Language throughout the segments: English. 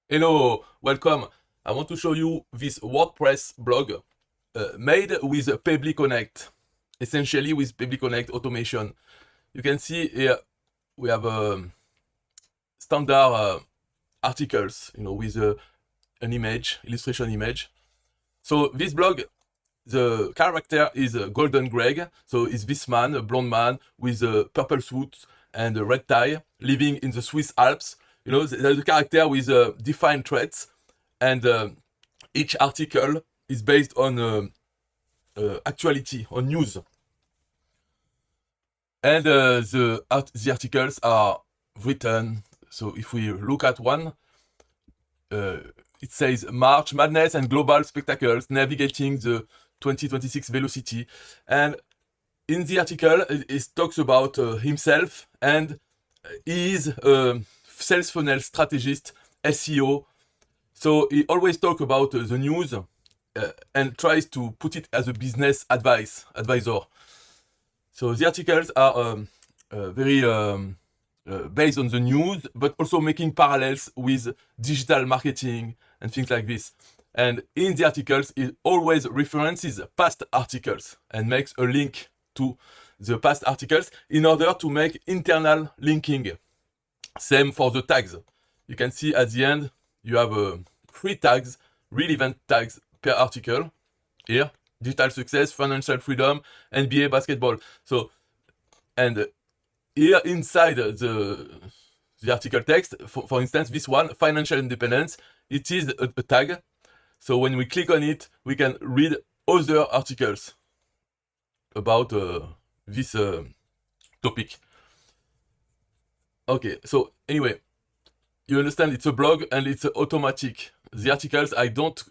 Hello, welcome. I want to show you this WordPress blog made with Pabbly Connect, essentially with Pabbly Connect automation. You can see here we have standard articles, with an image, illustration image. So this blog, the character is Golden Greg. So it's this man, a blonde man with a purple suit and a red tie, living in the Swiss Alps. There's a character with defined traits, and each article is based on actuality, on news. And the articles are written. So if we look at one, it says March Madness and Global Spectacles, Navigating the 2026 Velocity. And in the article, it talks about himself, and he is a sales funnel strategist, SEO. So he always talks about the news and tries to put it as a business advisor. So the articles are very based on the news, but also making parallels with digital marketing and things like this. And in the articles, it always references past articles and makes a link to the past articles in order to make internal linking. Same for the tags. You can see at the end, you have 3 tags, relevant tags per article. Here, digital success, financial freedom, NBA basketball. So, and here inside the article text, for instance, this one, financial independence, it is a tag. So when we click on it, we can read other articles about this topic. Okay, so anyway, you understand it's a blog and it's automatic. The articles, I don't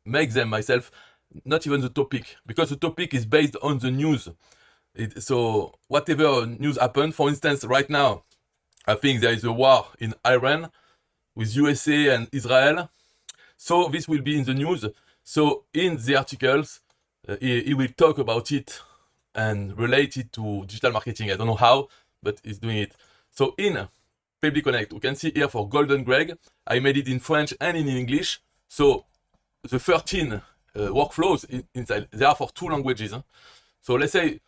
make them myself, not even the topic, because the topic is based on the news. So whatever news happened, for instance, right now, I think there is a war in Iran with USA and Israel. So this will be in the news. So in the articles, he will talk about it and relate it to digital marketing. I don't know how, but he's doing it. So in Pabbly Connect, we can see here for Golden Greg, I made it in French and in English. So the 13 workflows inside, they are for 2 languages. So let's say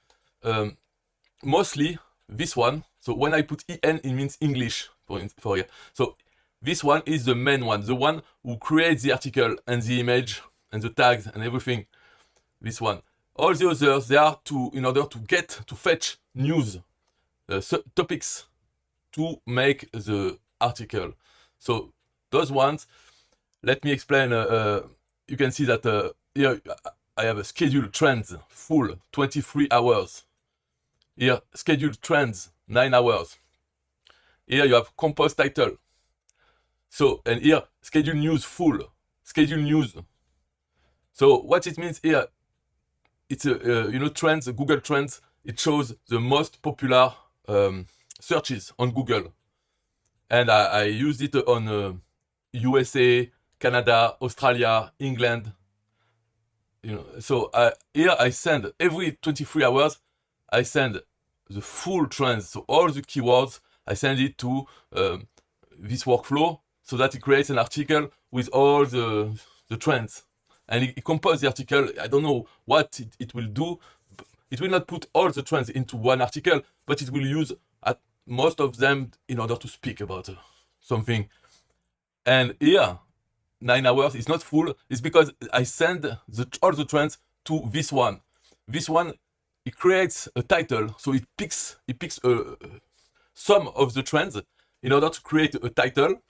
mostly this one. So when I put EN, it means English for here. So this one is the main one, the one who creates the article and the image and the tags and everything. This one. All the others, they are in order to fetch news, topics to make the article. So those ones, let me explain. You can see that here I have a scheduled trends full 23 hours. Here scheduled trends 9 hours. Here you have compose title. So, and here schedule news full, schedule news. So what it means here, it's trends, Google Trends. It shows the most popular searches on Google, and I used it on USA, Canada, Australia, England. So here I send every 23 hours. I send the full trends, so all the keywords. I send it to this workflow so that it creates an article with all the trends. And it composes the article. I don't know what it will do. It will not put all the trends into one article, but it will use most of them in order to speak about something. And here, 9 hours is not full. It's because I send all the trends to this one. This one, it creates a title. So it picks some of the trends in order to create a title,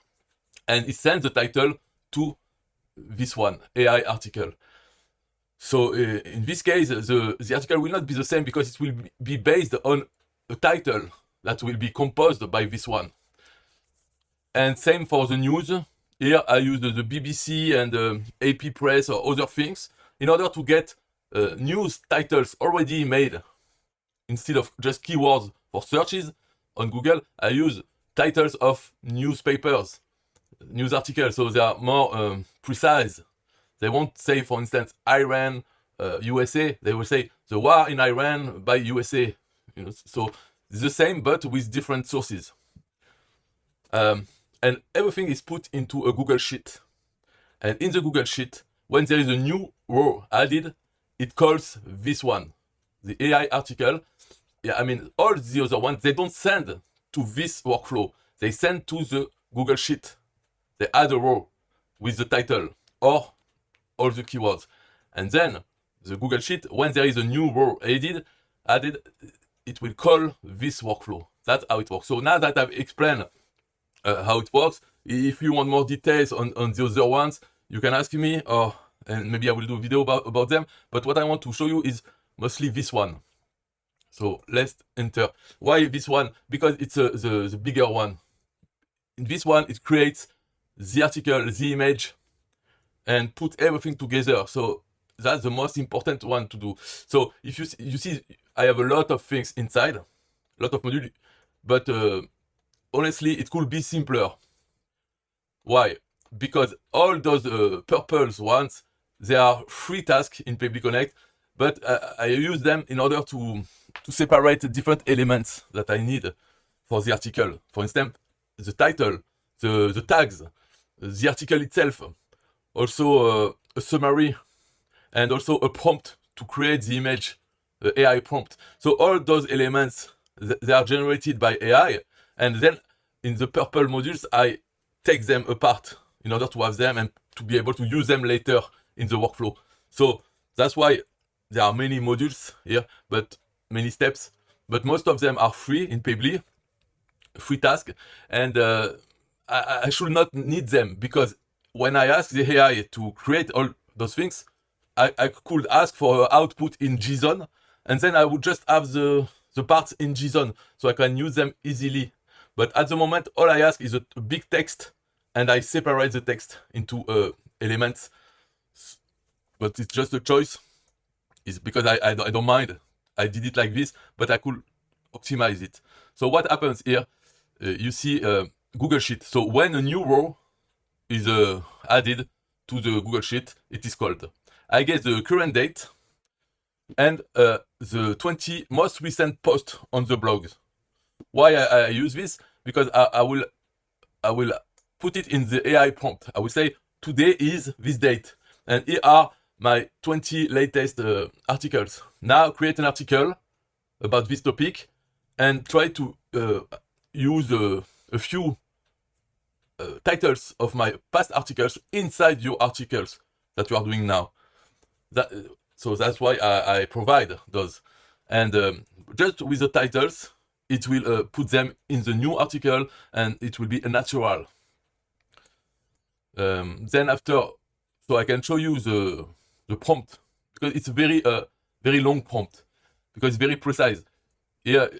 and it sends the title to this one, AI article. So in this case, the article will not be the same because it will be based on a title that will be composed by this one. And same for the news. Here I use the BBC and AP Press or other things in order to get news titles already made. Instead of just keywords for searches on Google, I use titles of newspapers, news articles, so they are more precise. They won't say, for instance, Iran, USA. They will say the war in Iran by USA. So it's the same, but with different sources. and everything is put into a Google Sheet. And in the Google Sheet, when there is a new row added, it calls this one, the AI article. Yeah, I mean, all the other ones, they don't send to this workflow. They send to the Google Sheet. They add a row with the title or all the keywords. And then the Google Sheet, when there is a new row added, it will call this workflow. That's how it works. So now that I've explained how it works, if you want more details on the other ones, you can ask me, and maybe I will do a video about them. But what I want to show you is mostly this one. So let's enter. Why this one? Because it's the bigger one. In this one, it creates the article, the image, and put everything together. So that's the most important one to do. So if you see, I have a lot of things inside, a lot of modules, but honestly, it could be simpler. Why? Because all those purple ones, they are free tasks in Pabbly Connect, but I use them in order to separate different elements that I need for the article. For instance, the title, the tags, the article itself, also a summary, and also a prompt to create the image, the AI prompt. So all those elements, they are generated by AI, and then in the purple modules, I take them apart in order to have them and to be able to use them later in the workflow. So that's why there are many modules here, but many steps, but most of them are free in Pabbly, free task, and I should not need them, because when I ask the AI to create all those things, I could ask for output in JSON, and then I would just have the parts in JSON, so I can use them easily. But at the moment, all I ask is a big text, and I separate the text into elements. But it's just a choice. It's because I don't mind. I did it like this, but I could optimize it. So what happens here? You see Google Sheet. So when a new row is added to the Google Sheet, it is called. I get the current date and the 20 most recent posts on the blog. Why I use this? Because I will put it in the AI prompt. I will say today is this date, and here are my 20 latest articles. Now create an article about this topic and try to use a few titles of my past articles inside your articles that you are doing now. So that's why I provide those. And just with the titles, it will put them in the new article, and it will be a natural. Then after, so I can show you the prompt, because it's a very long prompt, because it's very precise. Here,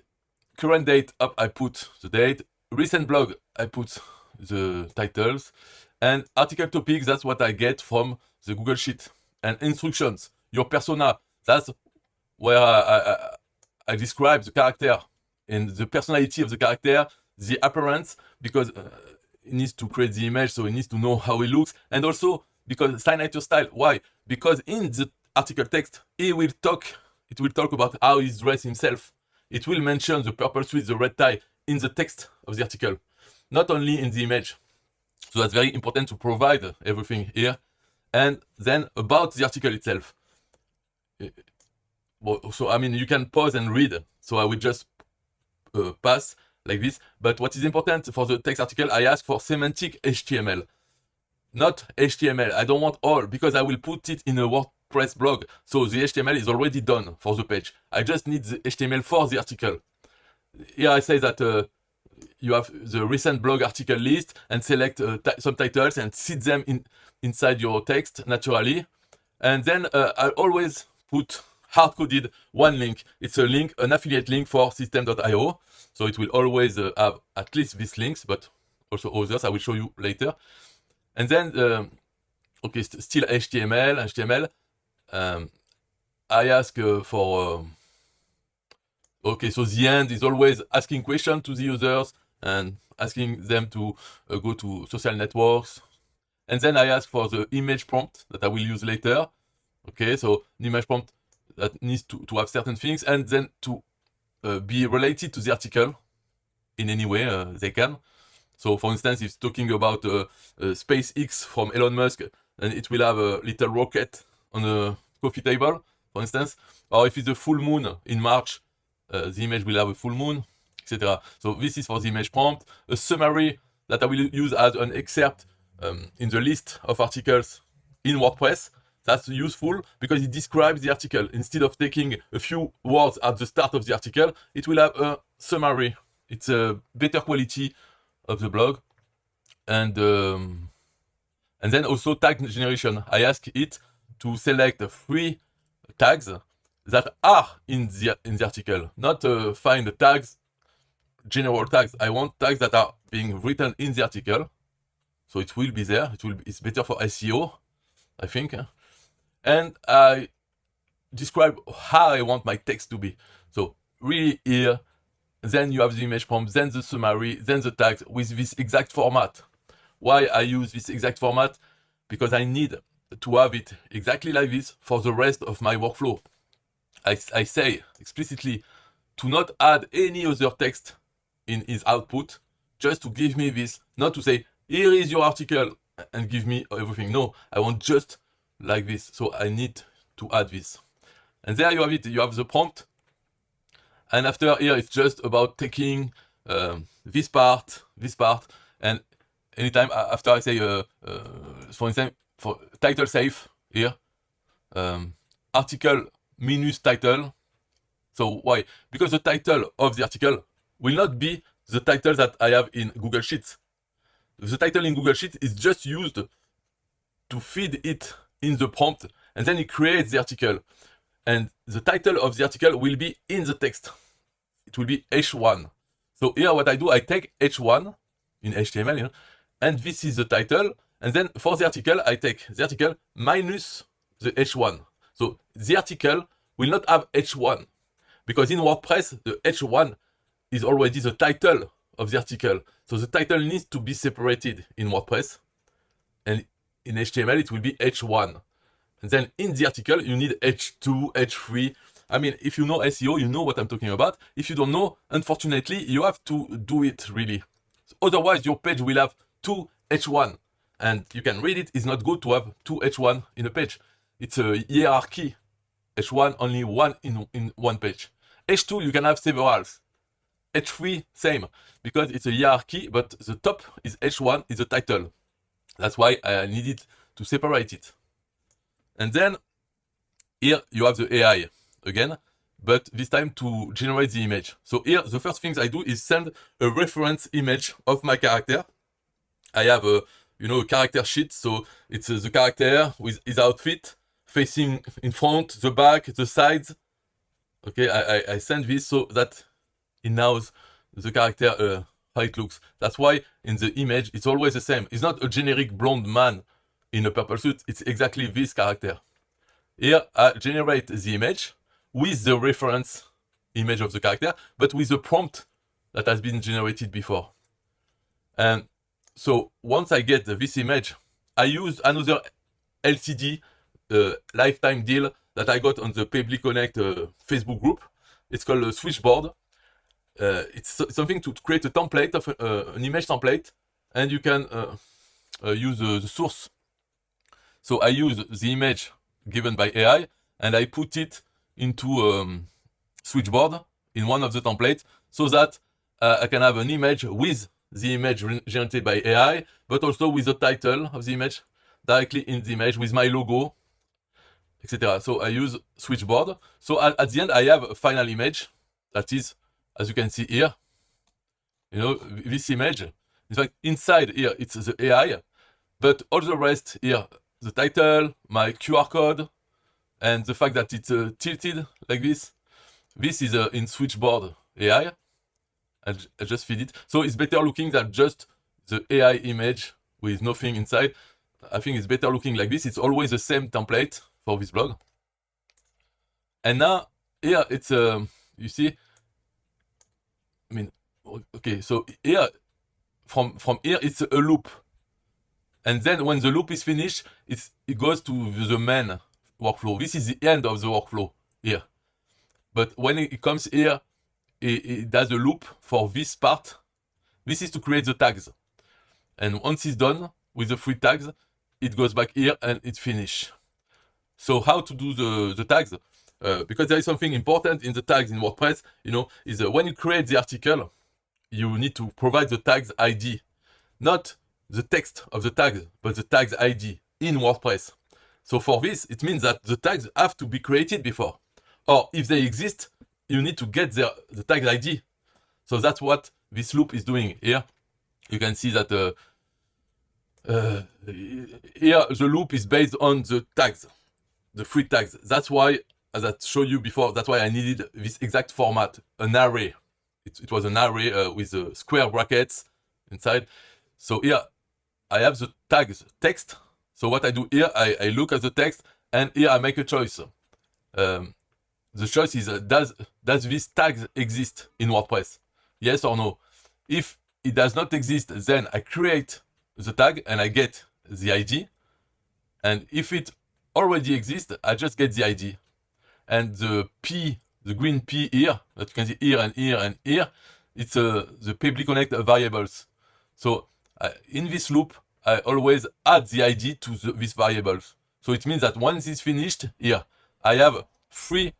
current date, up I put the date. Recent blog, I put the titles. And article topic, that's what I get from the Google Sheet. And instructions, your persona, that's where I describe the character and the personality of the character, the appearance, because it needs to create the image, so it needs to know how he looks. And also because signature style. Why? Because in the article text, it will talk about how he's dressed himself. It will mention the purple suit, the red tie in the text of the article, not only in the image. So that's very important to provide everything here. And then about the article itself. So, I mean, you can pause and read. So I will just pass like this. But what is important for the text article, I ask for semantic HTML. Not HTML. I don't want all, because I will put it in a WordPress blog. So the HTML is already done for the page. I just need the HTML for the article. Here I say that you have the recent blog article list and select some titles and seed them inside your text naturally. And then I always put hard-coded one link. It's a link, an affiliate link for Système.io. So it will always have at least these links, but also others. I will show you later. And then, okay, still HTML. I ask for, okay, so the end is always asking questions to the users and asking them to go to social networks. And then I ask for the image prompt that I will use later. Okay, so the image prompt that needs to have certain things, and then to be related to the article in any way they can. So for instance, if it's talking about SpaceX from Elon Musk, then it will have a little rocket on a coffee table, for instance. Or if it's a full moon in March, the image will have a full moon, etc. So this is for the image prompt. A summary that I will use as an excerpt in the list of articles in WordPress. That's useful because it describes the article. Instead of taking a few words at the start of the article, it will have a summary. It's a better quality of the blog. And then also tag generation. I ask it to select 3 tags that are in the article, not find the tags, general tags. I want tags that are being written in the article, so it will be there. It's better for SEO, I think. And I describe how I want my text to be. So really here, then you have the image prompt, then the summary, then the tags with this exact format. Why I use this exact format? Because I need to have it exactly like this for the rest of my workflow. I say explicitly to not add any other text in his output, just to give me this, not to say, here is your article and give me everything. No, I want just like this. So I need to add this. And there you have it. You have the prompt. And after here, it's just about taking this part, and anytime after I say, for instance, for title safe here, article minus title. So why? Because the title of the article will not be the title that I have in Google Sheets. The title in Google Sheets is just used to feed it in the prompt, and then it creates the article. And the title of the article will be in the text. It will be H1. So here what I do, I take H1 in HTML, you know, and this is the title. And then for the article, I take the article minus the H1. So the article will not have H1, because in WordPress, the H1 is already the title of the article. So the title needs to be separated in WordPress. And in HTML, it will be H1. And then in the article, you need H2, H3. I mean, if you know SEO, you know what I'm talking about. If you don't know, unfortunately, you have to do it really. Otherwise, your page will have 2 H1. And you can read it. It's not good to have 2 H1 in a page. It's a hierarchy. H1, only one in one page. H2, you can have several. H3, same. Because it's a hierarchy, but the top is H1, is the title. That's why I needed to separate it. And then here you have the AI again, but this time to generate the image. So here, the first things I do is send a reference image of my character. I have a character sheet. So it's the character with his outfit facing in front, the back, the sides. Okay, I send this so that it knows the character, how it looks. That's why in the image, it's always the same. It's not a generic blonde man in a purple suit. It's exactly this character. Here, I generate the image with the reference image of the character, but with the prompt that has been generated before. And so once I get this image, I use another LCD lifetime deal that I got on the Pabbly Connect Facebook group. It's called a Switchboard. It's something to create a template of an image template, and you can use the source. So I use the image given by AI, and I put it into Switchboard in one of the templates, so that I can have an image with the image generated by AI, but also with the title of the image directly in the image with my logo, etc. So I use Switchboard. So at the end, I have a final image that is, as you can see here, this image. In fact, inside here, it's the AI, but all the rest here, the title, my QR code, and the fact that it's tilted like this. This is in Switchboard AI. I just feed it. So it's better looking than just the AI image with nothing inside. I think it's better looking like this. It's always the same template for this blog. And now here it's, you see, I mean, okay, so here, from here, it's a loop. And then when the loop is finished, it goes to the main workflow. This is the end of the workflow here. But when it comes here, it does a loop for this part. This is to create the tags. And once it's done with the free tags, it goes back here and it's finished. So how to do the tags? Because there is something important in the tags in WordPress, is when you create the article, you need to provide the tags ID, not the text of the tags, but the tags ID in WordPress. So for this, it means that the tags have to be created before. Or if they exist, you need to get the tags ID. So that's what this loop is doing here. You can see that here the loop is based on the tags, the free tags. That's why, as I showed you before, that's why I needed this exact format, an array. It was an array with square brackets inside. So here I have the tags text. So what I do here, I look at the text, and here I make a choice. The choice is, does this tag exist in WordPress? Yes or no? If it does not exist, then I create the tag and I get the ID. And if it already exists, I just get the ID. And the P, the green P here, that you can see here and here and here, it's the Pabbly Connect variables. So in this loop, I always add the ID to these variables. So it means that once it's finished, here, I have free,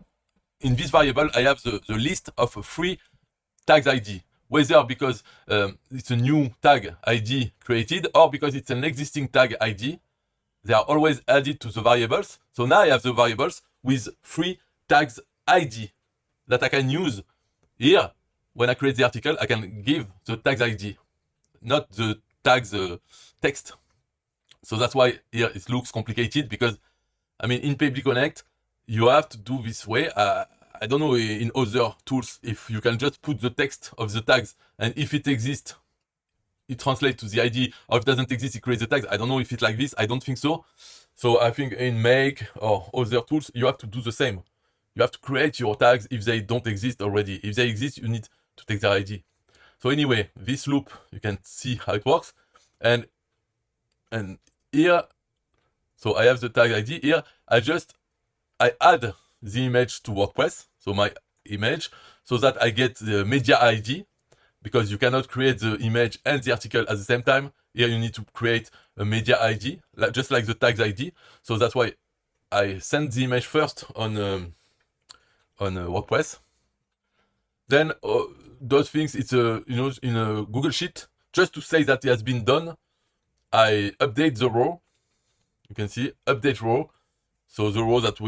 in this variable, I have the list of free tags ID. Whether because it's a new tag ID created or because it's an existing tag ID, they are always added to the variables. So now I have the variables with free tags ID that I can use here. When I create the article, I can give the tags ID, not the tags text. So that's why here it looks complicated, because in Pabbly Connect, you have to do this way. I don't know in other tools if you can just put the text of the tags, and if it exists, it translates to the ID, or if it doesn't exist, it creates the tags. I don't know if it's like this. I don't think so. So I think in Make or other tools, you have to do the same. You have to create your tags if they don't exist already. If they exist, you need to take their ID. So anyway, this loop, you can see how it works. And here, so I have the tag ID here. I add the image to WordPress, so my image, so that I get the media ID, because you cannot create the image and the article at the same time. Here you need to create a media ID, just like the tags ID. So that's why I send the image first on WordPress. Then those things, it's in a Google Sheet, just to say that it has been done. I update the row. You can see update row. So the row that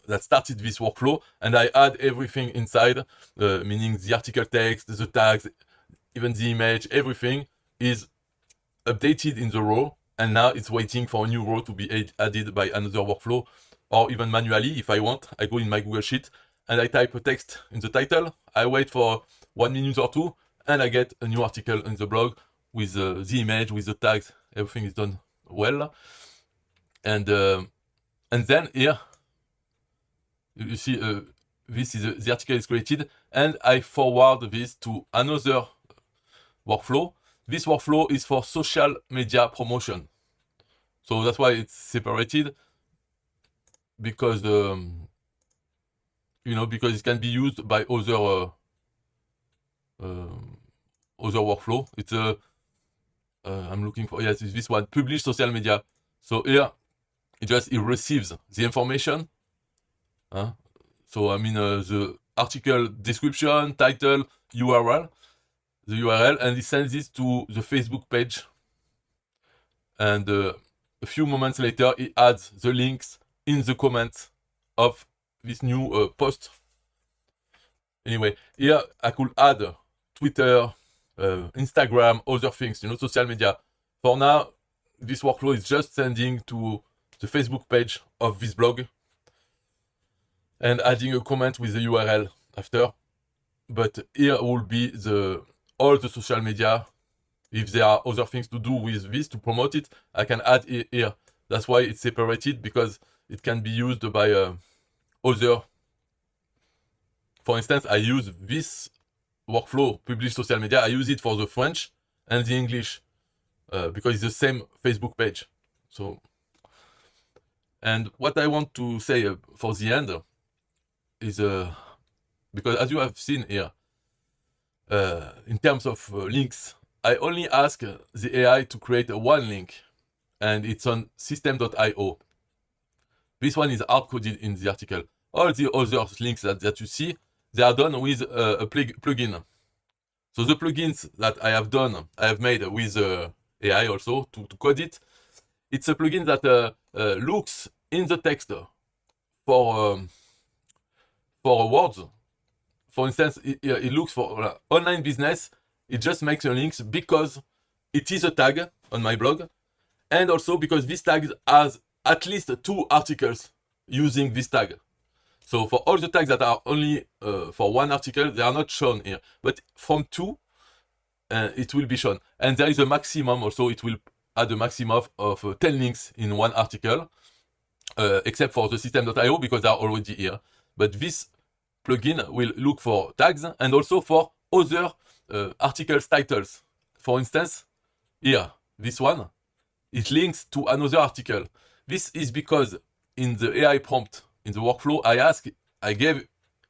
that started this workflow, and I add everything inside, meaning the article text, the tags, even the image, everything is updated in the row, and now it's waiting for a new row to be added by another workflow, or even manually if I want. I go in my Google Sheet and I type a text in the title. I wait for 1 minute or two, and I get a new article in the blog with the image, with the tags. Everything is done well. And then here, you see, this is the article is created, and I forward this to another workflow. This workflow is for social media promotion. So that's why it's separated, because because it can be used by other workflow. It's I'm looking for, yes, it's this one, publish social media. So here it receives the information. So the article description, title, URL, and it sends this to the Facebook page. And a few moments later, it adds the links in the comments of this new post. Anyway, here I could add Twitter, Instagram, other things, social media. For now, this workflow is just sending to the Facebook page of this blog and adding a comment with the URL after. But here will be all the social media. If there are other things to do with this to promote it, I can add it here. That's why it's separated, because it can be used by other. For instance, I use this workflow, publish social media. I use it for the French and the English, because it's the same Facebook page. So, and what I want to say for the end is, because as you have seen here, in terms of links I only ask the AI to create one link, and it's on Système.io. This one is hard-coded in the article. All the other links that you see, they are done with a plugin. So the plugins that I have made with AI also to code it. It's a plugin that looks in the text for words. For instance, it looks for online business. It just makes a link because it is a tag on my blog, and also because this tag has at least 2 articles using this tag. So for all the tags that are only for 1 article, they are not shown here. But from 2, it will be shown. And there is a maximum also. It will add a maximum of 10 links in 1 article, except for the Système.io because they are already here. But this plugin will look for tags and also for other articles titles. For instance, here, this one, it links to another article. This is because in the AI prompt, in the workflow, I gave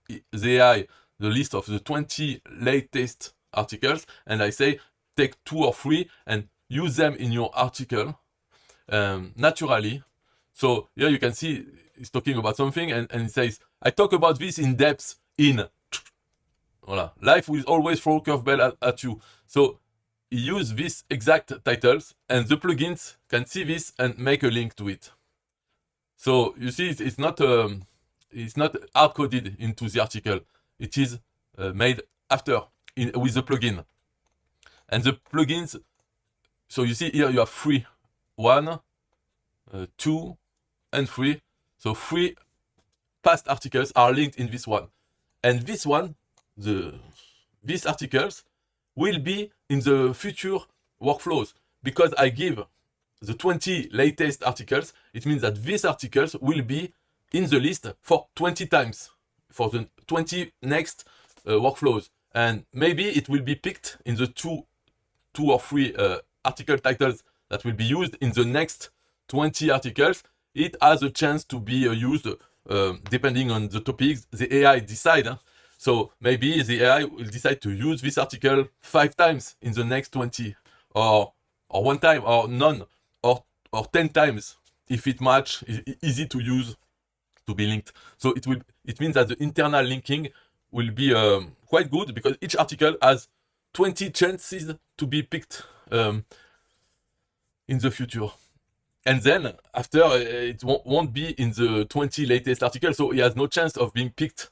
the AI the list of the 20 latest articles, and I say, take 2 or 3 and use them in your article naturally. So here you can see it's talking about something, and it says, I talk about this in depth in voilà. Life will always throw curveball at you. So use these exact titles, and the plugins can see this and make a link to it. So you see, it's not hard coded into the article. It is made after with the plugin. And the plugins. So you see here you have 3, 1, 2, and 3. So 3 past articles are linked in this one. And this one, these articles will be in the future workflows because I give the 20 latest articles. It means that these articles will be in the list for 20 times for the 20 next workflows. And maybe it will be picked in the 2 or 3 article titles that will be used in the next 20 articles. It has a chance to be used depending on the topics the AI decide. So maybe the AI will decide to use this article 5 times in the next 20, or 1 time, or none, or 10 times if it match, easy to use, to be linked. So it means that the internal linking will be quite good because each article has 20 chances to be picked in the future. And then after it won't be in the 20 latest articles, so he has no chance of being picked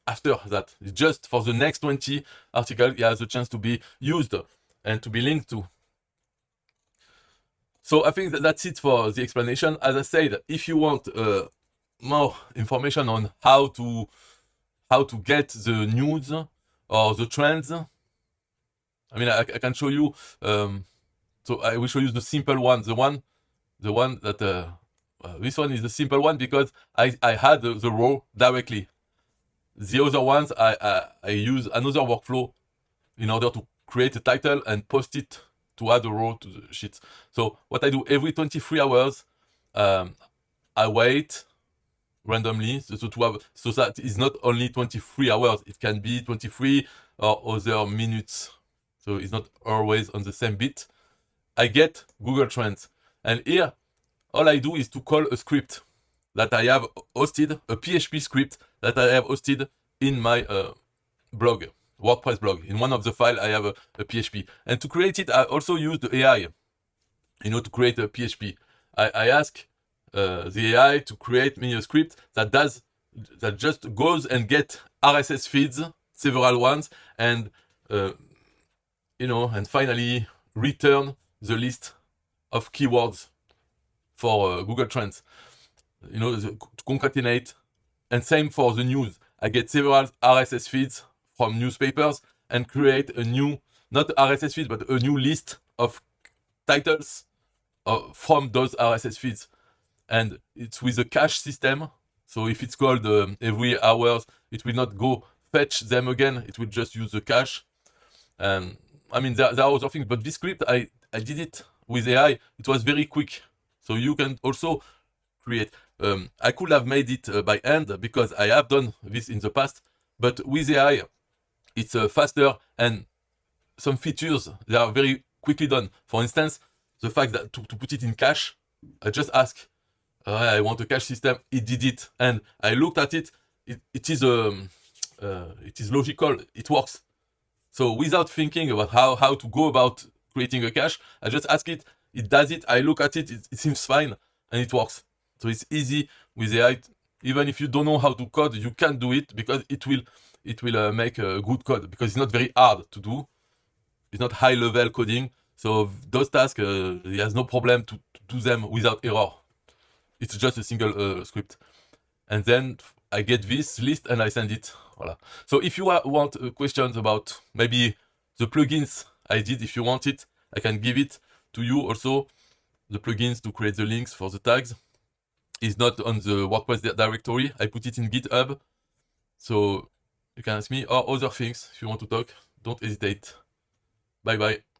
after that. Just for the next 20 articles, he has a chance to be used and to be linked to. So I think that's it for the explanation. As I said, if you want more information on how to get the news or the trends, I mean, I can show you. So I will show you the simple one, the one that this one is the simple one because I had the row directly. The other ones I use another workflow in order to create a title and post it to add a row to the sheets. So what I do every 23 hours, I wait randomly so that is not only 23 hours. It can be 23 or other minutes. So it's not always on the same bit. I get Google Trends. And here, all I do is to call a script that I have hosted, a PHP script that I have hosted in my blog, WordPress blog. In one of the files, I have a PHP. And to create it, I also use the AI, to create a PHP. I ask the AI to create me a script that just goes and get RSS feeds, several ones, and and finally return the list of keywords for Google Trends, to concatenate. And same for the news. I get several RSS feeds from newspapers and create a new, not RSS feed, but a new list of titles from those RSS feeds. And it's with a cache system. So if it's called every hours, it will not go fetch them again. It will just use the cache. And I mean, there are other things, but this script, I did it with AI. It was very quick. So you can also create. I could have made it by hand because I have done this in the past, but with AI, it's faster and some features, they are very quickly done. For instance, the fact that to put it in cache, I just ask, I want a cache system, it did it, and I looked at it, it is logical, it works. So without thinking about how to go about creating a cache, I just ask it, it does it, I look at it, it seems fine, and it works. So it's easy with AI. Even if you don't know how to code, you can do it because it will make a good code, because it's not very hard to do. It's not high level coding. So those tasks, he has no problem to do them without error. It's just a single script. And then I get this list and I send it. Voila. So if you want questions about maybe the plugins I did, if you want it, I can give it to you also. The plugins to create the links for the tags is not on the WordPress directory. I put it in GitHub. So you can ask me or other things if you want to talk. Don't hesitate. Bye bye.